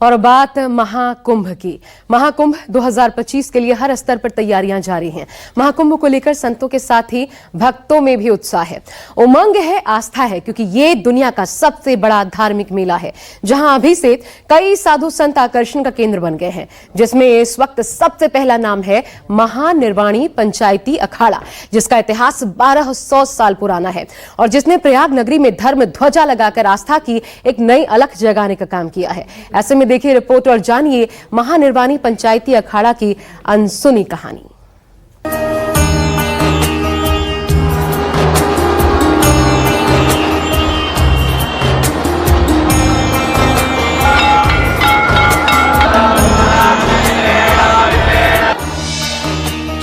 और बात महाकुंभ की। महाकुंभ 2025 के लिए हर स्तर पर तैयारियां जारी हैं। महाकुंभ को लेकर संतों के साथ ही भक्तों में भी उत्साह है, उमंग है, आस्था है, क्योंकि ये दुनिया का सबसे बड़ा धार्मिक मेला है जहां अभी से कई साधु संत आकर्षण का केंद्र बन गए हैं, जिसमें इस वक्त सबसे पहला नाम है महानिर्वाणी पंचायती अखाड़ा, जिसका इतिहास 1200 साल पुराना है और जिसने प्रयाग नगरी में धर्म ध्वजा लगाकर आस्था की एक नई अलख जगाने का काम किया है। ऐसे में देखिए रिपोर्ट और जानिए महानिर्वाणी पंचायती अखाड़ा की अनसुनी कहानी।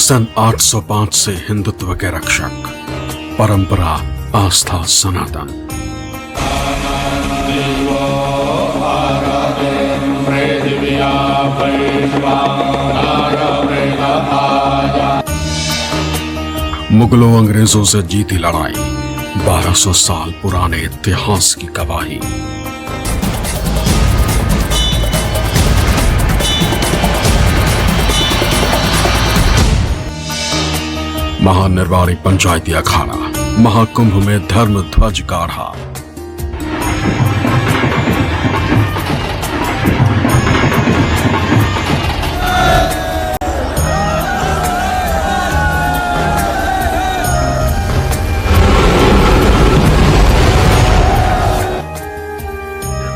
सन 805 से हिंदुत्व के रक्षक, परंपरा, आस्था, सनातन। मुगलों अंग्रेजों से जीती लड़ाई, 1200 साल पुराने इतिहास की गवाही। महानिर्वाणी पंचायती अखाड़ा, महाकुंभ में धर्म ध्वज गाढ़ा।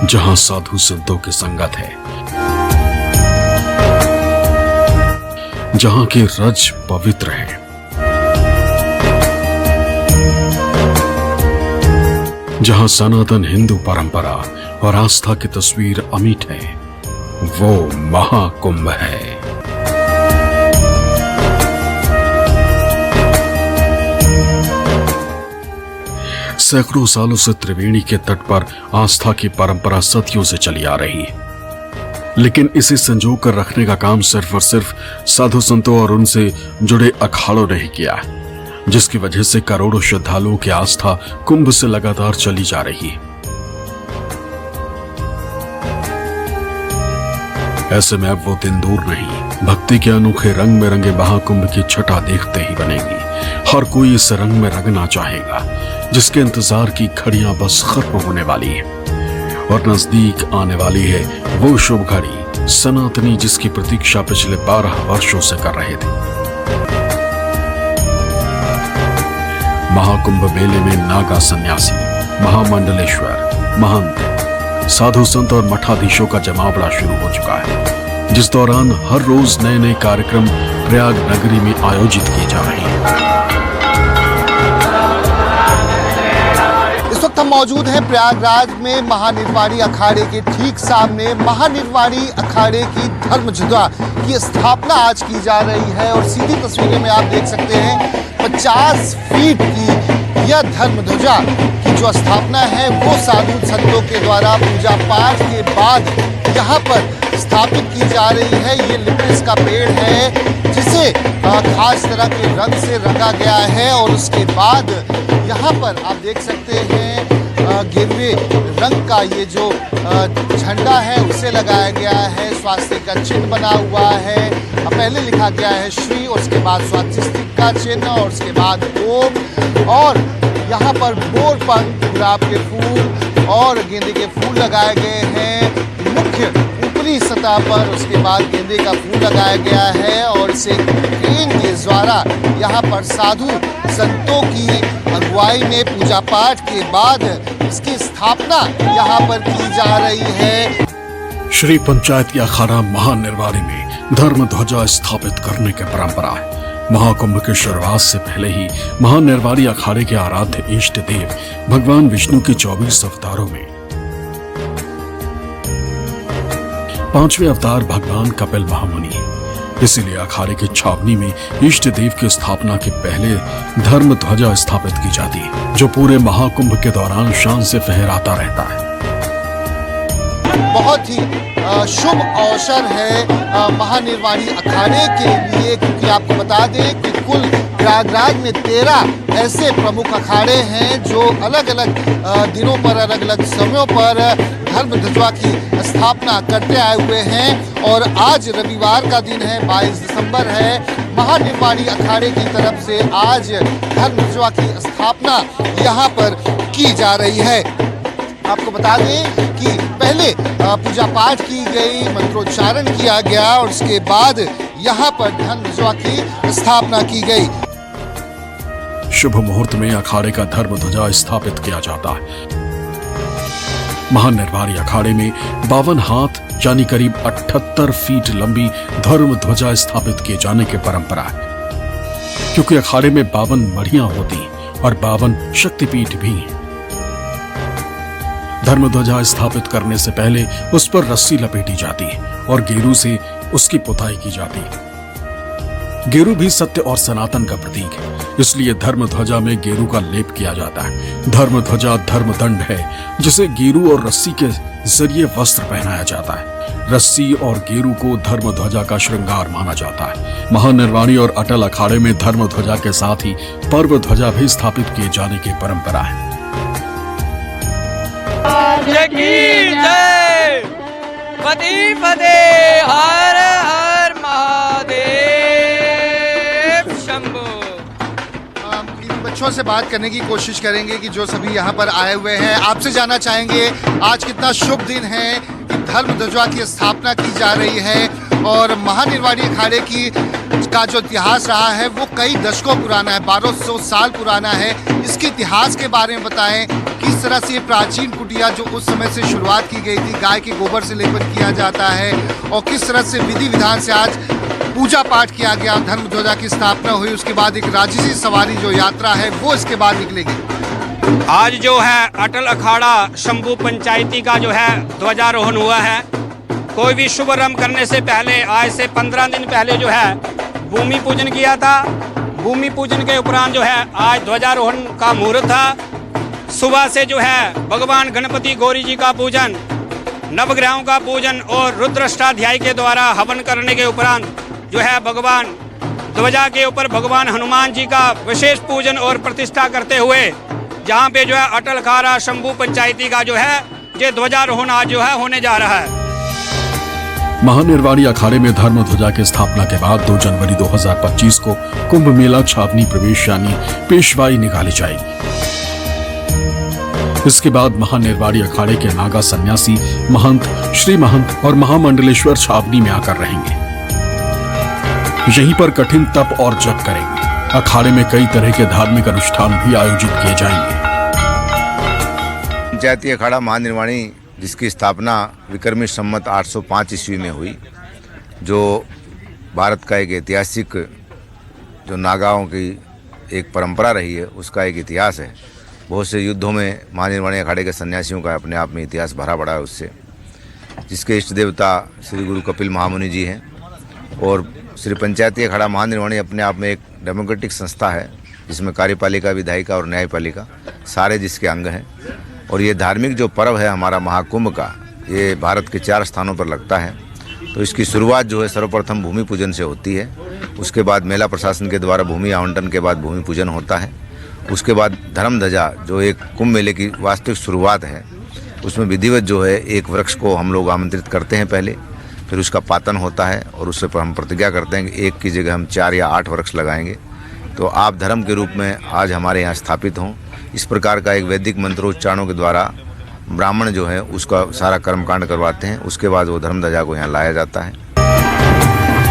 जहां साधु संतों की संगत है, जहां की रज पवित्र है, जहां सनातन हिंदू परंपरा और आस्था की तस्वीर अमिट है, वो महाकुंभ है। सैकड़ों सालों से त्रिवेणी के तट पर आस्था की परंपरा सदियों से चली आ रही है, लेकिन इसे संजो कर रखने का काम सिर्फ और सिर्फ साधु संतों और उनसे जुड़े अखाड़ों ने ही किया है, जिसकी वजह से करोड़ों श्रद्धालुओं की आस्था कुंभ से लगातार चली जा रही है। ऐसे में अब वो दिन दूर नहीं, भक्ति के अनोखे रंग में रंगे महाकुंभ की छटा देखते ही बनेगी। हर कोई इस रंग में रंगना चाहेगा, जिसके इंतजार की घड़ियां बस खत्म होने वाली है और नजदीक आने वाली है वो शुभ घड़ी। सनातनी जिसकी प्रतीक्षा पिछले 12 वर्षों से कर रहे थे। महाकुंभ मेले में नागा सन्यासी, महामंडलेश्वर, महंत, साधु संत और मठाधीशों का जमावड़ा शुरू हो चुका है, जिस दौरान हर रोज नए नए कार्यक्रम प्रयाग नगरी में आयोजित किए जा रहे हैं। इस वक्त हम मौजूद हैं प्रयागराज में महानिर्वाणी अखाड़े के ठीक सामने। महानिर्वाणी अखाड़े की धर्म ध्वजा की स्थापना आज की जा रही है और सीधी तस्वीरें में आप देख सकते हैं 50 फीट की यह धर्म ध्वजा की जो स्थापना है वो साधु संतों के द्वारा पूजा पाठ के बाद यहाँ पर स्थापित की जा रही है। ये लिप्टिस का पेड़ है जिसे खास तरह के रंग से रंगा गया है और उसके बाद यहाँ पर आप देख सकते हैं गेरुए रंग का ये जो झंडा है उसे लगाया गया है। स्वास्तिक का चिन्ह बना हुआ है, पहले लिखा गया है श्री, और उसके बाद स्वास्तिक का चिन्ह और उसके बाद ओम, और यहाँ पर मोरपंख, गुलाब के फूल और गेंदे के फूल लगाए गए हैं मुख्य ऊपरी सतह पर। उसके बाद गेंदे का फूल लगाया गया है और इसे क्रेन के द्वारा यहाँ पर साधु संतों की अगुवाई में पूजा पाठ के बाद इसकी स्थापना यहाँ पर की जा रही है। श्री पंचायती अखाड़ा महानिर्वाणी में धर्म ध्वजा स्थापित करने की परंपरा है। महाकुंभ की शुरुआत से पहले ही महानिर्वाणी अखाड़े के आराध्य इष्ट देव भगवान विष्णु के 24 अवतारों में 5वें अवतार भगवान कपिल महामुनि है। इसीलिए अखाड़े की छावनी में इष्ट देव की स्थापना के पहले धर्म ध्वजा स्थापित की जाती है, जो पूरे महाकुंभ के दौरान शान से फहराता रहता है। बहुत ही शुभ अवसर है महानिर्वाणी अखाड़े के लिए, क्योंकि आपको बता दें कि कुल प्रयागराज में 13 ऐसे प्रमुख अखाड़े हैं जो अलग अलग दिनों पर, अलग अलग समयों पर धर्म ध्वजा की स्थापना करते आए हुए हैं। और आज रविवार का दिन है, 22 दिसंबर है। महानिर्वाणी अखाड़े की तरफ से आज धर्म ध्वजा की स्थापना यहाँ पर की जा रही है। आपको बता दें कि पहले पूजा पाठ की गई, मंत्रोच्चारण किया गया और उसके बाद यहाँ पर धर्म ध्वजा की स्थापना की गई। शुभ मुहूर्त में अखाड़े का धर्म ध्वजा स्थापित किया जाता है। महानिर्वाणी अखाड़े में 52 हाथ यानी करीब 78 फीट लंबी धर्म ध्वजा स्थापित किए जाने की परंपरा है, क्योंकि अखाड़े में 52 मढ़ियां होती और 52 शक्तिपीठ भी हैं। धर्म ध्वजा स्थापित करने से पहले उस पर रस्सी लपेटी जाती है और गेरू से उसकी पुताई की जाती है। गेरू भी सत्य और सनातन का प्रतीक है, इसलिए धर्म ध्वजा में गेरू का लेप किया जाता है। धर्म ध्वजा धर्मदंड है, जिसे गेरू और रस्सी के जरिए वस्त्र पहनाया जाता है। रस्सी और गेरू को धर्म ध्वजा का श्रृंगार माना जाता है। महानिर्वाणी और अटल अखाड़े में धर्म ध्वजा के साथ ही पर्व ध्वजा भी स्थापित किए जाने की परंपरा है। पति पदे हर हर महादेव शंभो। इन बच्चों से बात करने की कोशिश करेंगे कि जो सभी यहाँ पर आए हुए हैं, आपसे जानना चाहेंगे आज कितना शुभ दिन है कि धर्म ध्वजा की स्थापना की जा रही है। और महानिर्वाणी अखाड़े का जो इतिहास रहा है वो कई दशकों पुराना है, 1200 साल पुराना है। इसके इतिहास के बारे में बताएं, किस तरह से प्राचीन कुटिया जो उस समय से शुरुआत की गई थी, गाय के गोबर से लेकर किया जाता है, और किस तरह से विधि विधान से आज पूजा पाठ किया गया, धर्म ध्वजा की स्थापना हुई। उसके बाद एक राजसी सवारी जो यात्रा है वो इसके बाद निकलेगी। आज जो है अटल अखाड़ा शंभू पंचायती का जो है ध्वजारोहण हुआ है। कोई भी शुभ कर्म करने से पहले आज से 15 दिन पहले जो है भूमि पूजन किया था। भूमि पूजन के उपरांत जो है आज ध्वजारोहण का मुहूर्त था। सुबह से जो है भगवान गणपति गौरी जी का पूजन, नवग्रहों का पूजन और रुद्राष्टाध्याय के द्वारा हवन करने के उपरांत जो है भगवान ध्वजा के ऊपर भगवान हनुमान जी का विशेष पूजन और प्रतिष्ठा करते हुए जहाँ पे जो है अटल अखाड़ा शंभू पंचायती का जो है ये ध्वजारोहण आज जो है होने जा रहा है। महानिर्वाणी अखाड़े में धर्म ध्वजा की स्थापना के बाद 2 जनवरी 2025 को कुंभ मेला छावनी प्रवेश यानी पेशवाई निकाली जाएगी। इसके बाद महानिर्वाणी अखाड़े के नागा सन्यासी, महंत, श्री महंत और महामंडलेश्वर छावनी में आकर रहेंगे। यहीं पर कठिन तप और जप करेंगे। अखाड़े में कई तरह के धार्मिक अनुष्ठान भी आयोजित किए जाएंगे। पंचायती अखाड़ा महानिर्वाणी, जिसकी स्थापना विक्रमी संवत 805 ईस्वी में हुई, जो भारत का एक ऐतिहासिक जो नागाओं की एक परंपरा रही है उसका एक इतिहास है। बहुत से युद्धों में महानिर्वाणी अखाड़े के सन्यासियों का अपने आप में इतिहास भरा पड़ा है उससे, जिसके इष्ट देवता श्री गुरु कपिल महामुनि जी हैं। और श्री पंचायती अखाड़ा महानिर्वाणी अपने आप में एक डेमोक्रेटिक संस्था है, जिसमें कार्यपालिका, विधायिका और न्यायपालिका सारे जिसके अंग हैं। और ये धार्मिक जो पर्व है हमारा महाकुंभ का, ये भारत के 4 स्थानों पर लगता है। तो इसकी शुरुआत जो है सर्वप्रथम भूमि पूजन से होती है। उसके बाद मेला प्रशासन के द्वारा भूमि आवंटन के बाद भूमि पूजन होता है। उसके बाद धर्म ध्वजा, जो एक कुंभ मेले की वास्तविक शुरुआत है, उसमें विधिवत जो है एक वृक्ष को हम लोग आमंत्रित करते हैं पहले, फिर उसका पातन होता है और उससे पर हम प्रतिज्ञा करते हैं कि 1 की जगह हम 4 या 8 वृक्ष लगाएंगे। तो आप धर्म के रूप में आज हमारे यहाँ स्थापित हों, इस प्रकार का एक वैदिक मंत्रोच्चारणों के द्वारा ब्राह्मण जो है उसका सारा कर्मकांड करवाते हैं। उसके बाद वो धर्म ध्वजा को यहाँ लाया जाता है।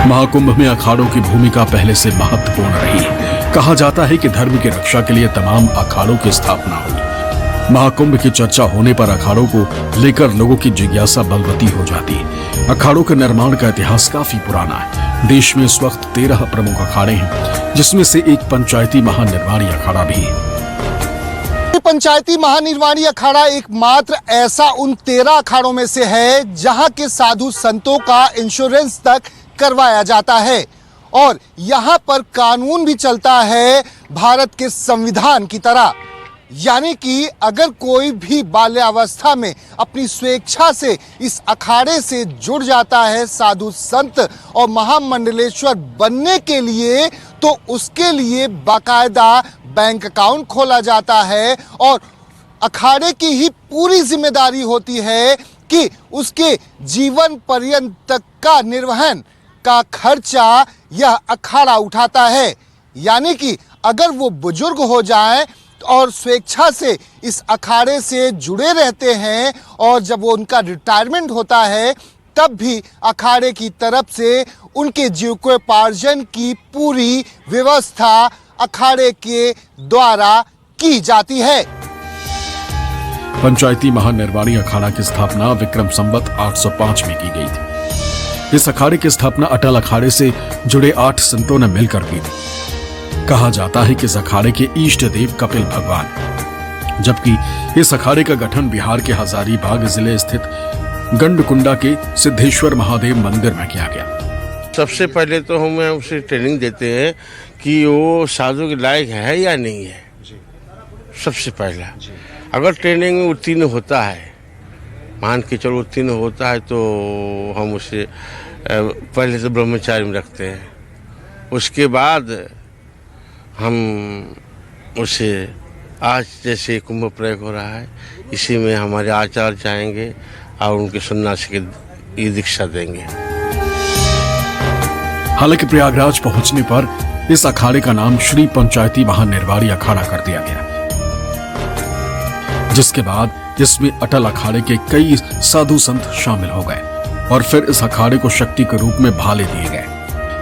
महाकुंभ में अखाड़ों की भूमिका पहले से महत्वपूर्ण रही है। कहा जाता है कि धर्म की रक्षा के लिए तमाम अखाड़ों की स्थापना हुई। महाकुंभ की चर्चा होने पर अखाड़ों को लेकर लोगों की जिज्ञासा बलवती हो जाती है। अखाड़ों के निर्माण का इतिहास काफी पुराना है। देश में इस वक्त 13 प्रमुख अखाड़े हैं, जिसमें से एक पंचायती महानिर्वाणी अखाड़ा भी है। पंचायती महानिर्वाणी अखाड़ा एकमात्र ऐसा उन 13 अखाड़ों में से है जहां के साधु संतों का इंश्योरेंस तक करवाया जाता है और यहां पर कानून भी चलता है भारत के संविधान की तरह। यानी कि अगर कोई भी बाल्यावस्था में अपनी स्वेच्छा से इस अखाड़े से जुड़ जाता है साधु संत और महामंडलेश्वर बनने के लिए, तो उसके लिए बाकायदा बैंक अकाउंट खोला जाता है और अखाड़े की ही पूरी जिम्मेदारी होती है कि उसके जीवन पर्यंत तक का निर्वहन का खर्चा यह अखाड़ा उठाता है। यानी कि अगर वो बुजुर्ग हो जाएं और स्वेच्छा से इस अखाड़े से जुड़े रहते हैं और जब वो उनका रिटायरमेंट होता है तब भी अखाड़े की तरफ से उनके जीविकोपार्जन की पूरी व्यवस्था अखाड़े के द्वारा की जाती है। पंचायती महानिर्वाणी अखाड़ा की स्थापना विक्रम संवत 805 में की गई थी। इस अखाड़े की स्थापना अटल अखाड़े से जुड़े 8 संतों ने मिलकर की थी। कहा जाता है कि इस अखाड़े के इष्ट देव कपिल भगवान, जबकि इस अखाड़े का गठन बिहार के हजारीबाग जिले स्थित गंडकुंडा के सिद्धेश्वर महादेव मंदिर में किया गया। सबसे पहले तो हमें उसे ट्रेनिंग देते हैं कि वो साधु के लायक है या नहीं है। सबसे पहला अगर ट्रेनिंग में उत्तीर्ण होता है, मान के चलो उत्तीर्ण होता है, तो हम उसे पहले तो ब्रह्मचारी में रखते हैं। उसके बाद हम उसे आज जैसे कुंभ प्रयोग हो रहा है, इसी में हमारे आचार्य जाएंगे और उनके सन्यासी की दीक्षा देंगे। हालांकि प्रयागराज पहुंचने पर इस अखाड़े का नाम श्री पंचायती महानिर्वाणी अखाड़ा कर दिया गया, जिसके बाद इसमें अटल अखाड़े के कई साधु संत शामिल हो गए और फिर इस अखाड़े को शक्ति के रूप में भाले दिए गए।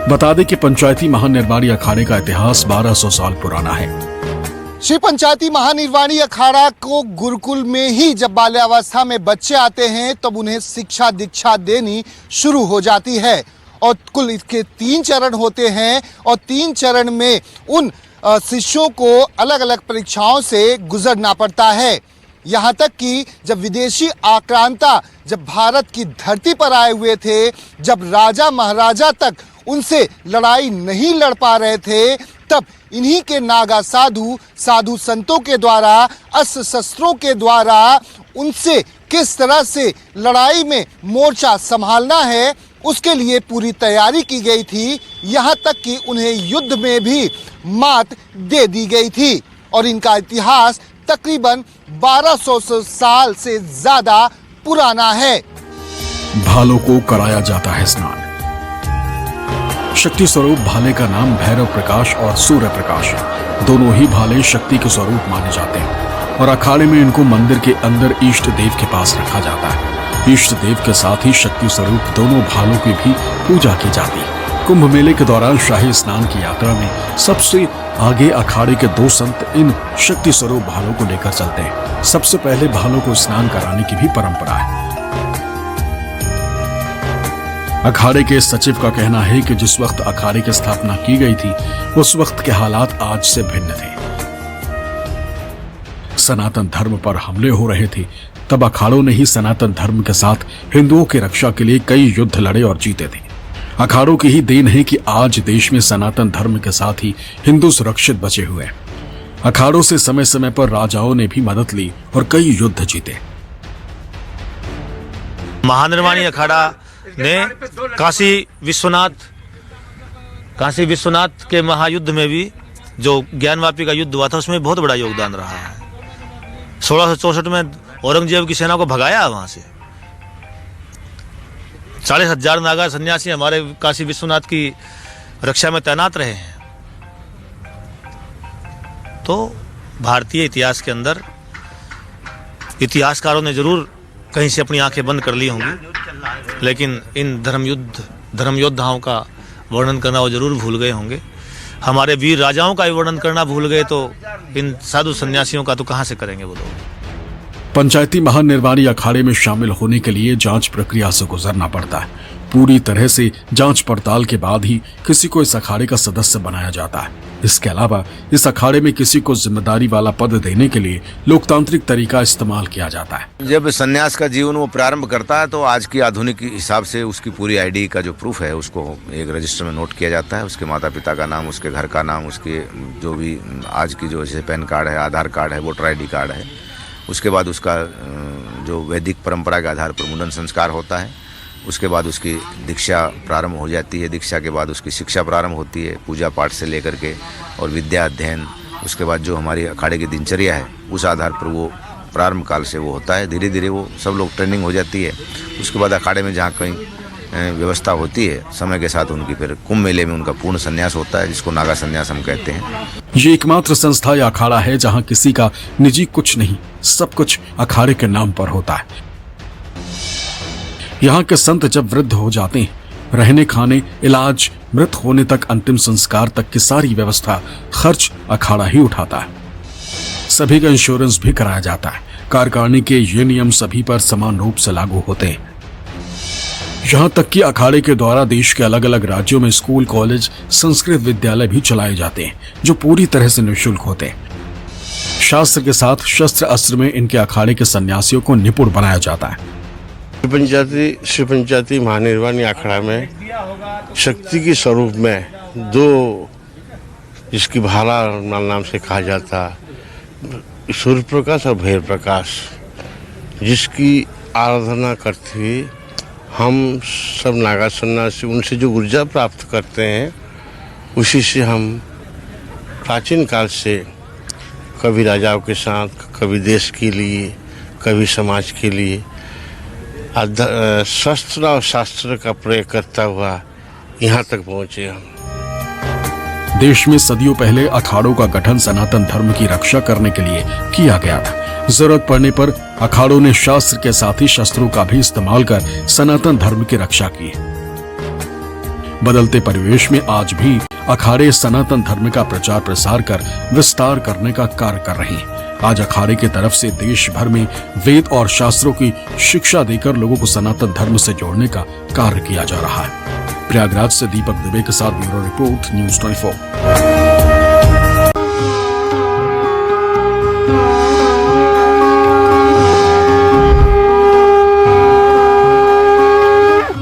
बता दें कि पंचायती महानिर्वाणी अखाड़े का इतिहास 1200 साल पुराना है। श्री पंचायती महानिर्वाणी अखाड़ा को गुरुकुल में ही जब बाल्यावस्था में बच्चे आते हैं तब उन्हें शिक्षा दीक्षा देनी शुरू हो जाती है और कुल इसके 3 चरण होते हैं और 3 चरण में उन शिष्यों को अलग अलग परीक्षाओं से गुजरना पड़ता है। यहाँ तक कि जब विदेशी आक्रांता जब भारत की धरती पर आए हुए थे, जब राजा महाराजा तक उनसे लड़ाई नहीं लड़ पा रहे थे, तब इन्हीं के नागा साधु संतों के द्वारा अस्त्र शस्त्रों के द्वारा उनसे किस तरह से लड़ाई में मोर्चा संभालना है उसके लिए पूरी तैयारी की गई थी। यहाँ तक कि उन्हें युद्ध में भी मात दे दी गई थी और इनका इतिहास तकरीबन 1200 साल से ज्यादा पुराना है। भालों को कराया जाता है स्नान। शक्ति स्वरूप भाले का नाम भैरव प्रकाश और सूर्य प्रकाश है। दोनों ही भाले शक्ति के स्वरूप माने जाते हैं और अखाड़े में इनको मंदिर के अंदर इष्ट देव के पास रखा जाता है। इष्ट देव के साथ ही शक्ति स्वरूप दोनों भालों की भी पूजा की जाती है। कुंभ मेले के दौरान शाही स्नान की यात्रा में सबसे आगे अखाड़े के 2 संत इन शक्ति स्वरूप भालों को लेकर चलते हैं। सबसे पहले भालों को स्नान कराने की भी परंपरा है। अखाड़े के सचिव का कहना है कि जिस वक्त अखाड़े की स्थापना की गई थी उस वक्त के हालात आज से भिन्न थे। सनातन धर्म पर हमले हो रहे थे, तब अखाड़ों ने ही सनातन धर्म के साथ हिंदुओं की रक्षा के लिए कई युद्ध लड़े और जीते थे। अखाड़ों की ही देन है कि आज देश में सनातन धर्म के साथ ही हिंदू सुरक्षित बचे हुए हैं। अखाड़ों से समय समय पर राजाओं ने भी मदद ली और कई युद्ध जीते। महानिर्वाणी अखाड़ा ने काशी विश्वनाथ के महायुद्ध में भी जो ज्ञानवापी का युद्ध हुआ था उसमें बहुत बड़ा योगदान रहा है। 1664 में औरंगजेब की सेना को भगाया वहां से। 40,000 नागा सन्यासी हमारे काशी विश्वनाथ की रक्षा में तैनात रहे हैं। तो भारतीय इतिहास के अंदर इतिहासकारों ने जरूर कहीं से अपनी आंखें बंद कर ली होंगी, लेकिन इन धर्म योद्धाओं का वर्णन करना वो जरूर भूल गए होंगे। हमारे वीर राजाओं का भी वर्णन करना भूल गए, तो इन साधु सन्यासियों का तो कहां से करेंगे वो लोग। पंचायती महानिर्वाणी अखाड़े में शामिल होने के लिए जांच प्रक्रिया से गुजरना पड़ता है पूरी तरह से जांच पड़ताल के बाद ही किसी को इस अखाड़े का सदस्य बनाया जाता है। इसके अलावा इस अखाड़े में किसी को जिम्मेदारी वाला पद देने के लिए लोकतांत्रिक तरीका इस्तेमाल किया जाता है। जब सन्यास का जीवन वो प्रारंभ करता है तो आज की आधुनिक हिसाब से उसकी पूरी आईडी का जो प्रूफ है उसको एक रजिस्टर में नोट किया जाता है। उसके माता पिता का नाम, उसके घर का नाम, उसके जो भी आज की जो जैसे पैन कार्ड है, आधार कार्ड है, वोटर ID कार्ड है। उसके बाद उसका जो वैदिक परंपरा के आधार पर मुंडन संस्कार होता है। उसके बाद उसकी दीक्षा प्रारंभ हो जाती है। दीक्षा के बाद उसकी शिक्षा प्रारंभ होती है, पूजा पाठ से लेकर के और विद्या अध्ययन। उसके बाद जो हमारी अखाड़े की दिनचर्या है उस आधार पर वो प्रारंभ काल से वो होता है। धीरे धीरे वो सब लोग ट्रेनिंग हो जाती है। उसके बाद अखाड़े में जहाँ कहीं व्यवस्था होती है, समय के साथ उनकी फिर कुंभ मेले में उनका पूर्ण संन्यास होता है, जिसको नागा संन्यास हम कहते हैं। ये एकमात्र संस्था या अखाड़ा है जहां किसी का निजी कुछ नहीं, सब कुछ अखाड़े के नाम पर होता है। यहाँ के संत जब वृद्ध हो जाते हैं, रहने खाने, इलाज, मृत होने तक अंतिम संस्कार तक की सारी व्यवस्था, खर्च अखाड़ा ही उठाता है। सभी का इंश्योरेंस भी कराया जाता है। कार्यकारिणी के ये नियम सभी पर समान रूप से लागू होते हैं। यहाँ तक कि अखाड़े के द्वारा देश के अलग अलग राज्यों में स्कूल, कॉलेज, संस्कृत विद्यालय भी चलाए जाते हैं जो पूरी तरह से निःशुल्क होते हैं। शास्त्र के साथ शस्त्र अस्त्र में इनके अखाड़े के सन्यासियों को निपुण बनाया जाता है। श्री पंचायती महानिर्वाणी अखाड़ा में शक्ति के स्वरूप में दो, जिसकी भाला नाम से कहा जाता, सूर्य प्रकाश और भैर प्रकाश, जिसकी आराधना करते हम सब नागा सन्यासी उनसे जो ऊर्जा प्राप्त करते हैं, उसी से हम प्राचीन काल से कभी राजाओं के साथ, कभी देश के लिए, कभी समाज के लिए शस्त्र और शास्त्र का प्रयोग करता हुआ यहाँ तक पहुँचे हम। देश में सदियों पहले अखाड़ों का गठन सनातन धर्म की रक्षा करने के लिए किया गया था। जरूरत पड़ने पर अखाड़ों ने शास्त्र के साथ ही शस्त्रों का भी इस्तेमाल कर सनातन धर्म की रक्षा की। बदलते परिवेश में आज भी अखाड़े सनातन धर्म का प्रचार प्रसार कर विस्तार करने का कार्य कर रहे हैं। आज अखाड़े की तरफ से देश भर में वेद और शास्त्रों की शिक्षा देकर लोगों को सनातन धर्म से जोड़ने का कार्य किया जा रहा है। प्रयागराज से दीपक दुबे के साथ ब्यूरो रिपोर्ट, न्यूज़ 24।